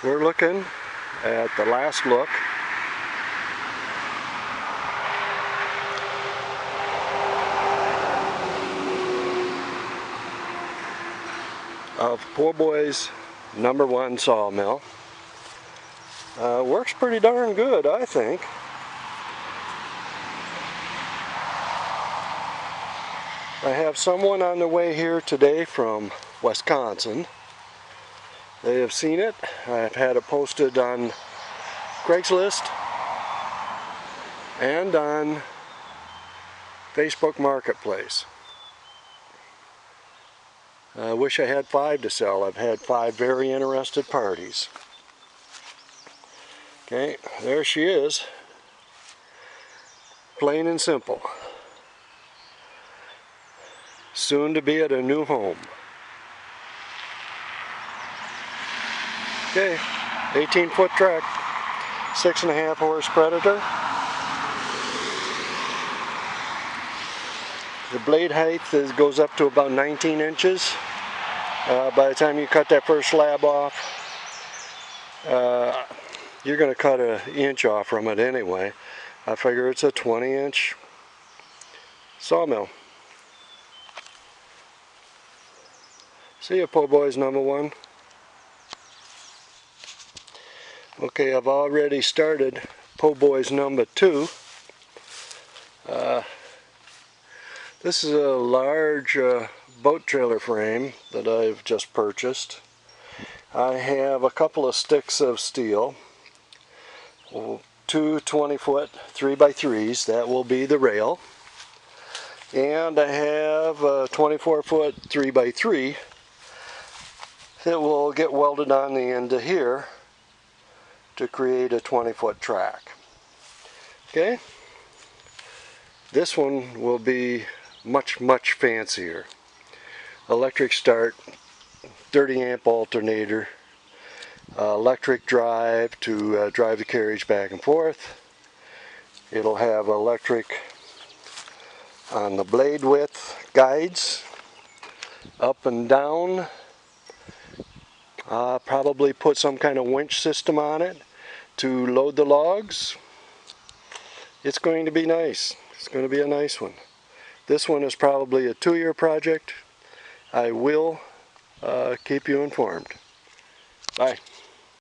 We're looking at the last look of poor boy's #1 sawmill. Works pretty darn good, I think. I have someone on the way here today from Wisconsin. They have seen it. I've had it posted on Craigslist and on Facebook Marketplace. I wish I had 5 to sell. I've had 5 very interested parties. Okay, there she is. Plain and simple. Soon to be at a new home. Okay, 18-foot track, 6.5 horse Predator. The blade height goes up to about 19 inches. By the time you cut that first slab off, you're going to cut an inch off from it anyway. I figure it's a 20-inch sawmill. See ya, po' boys #1. Okay, I've already started po' boys #2. This is a large boat trailer frame that I've just purchased. I have a couple of sticks of steel, 2 20-foot 3x3s, that will be the rail, and I have a 24-foot 3x3 that will get welded on the end of here to create a 20-foot track. Okay, this one will be much fancier. Electric start, 30 amp alternator, electric drive to drive the carriage back and forth. It'll have electric on the blade width guides, up and down. Probably put some kind of winch system on it to load the logs. It's going to be nice. It's going to be a nice one. This one is probably a 2-year project. I will keep you informed. Bye.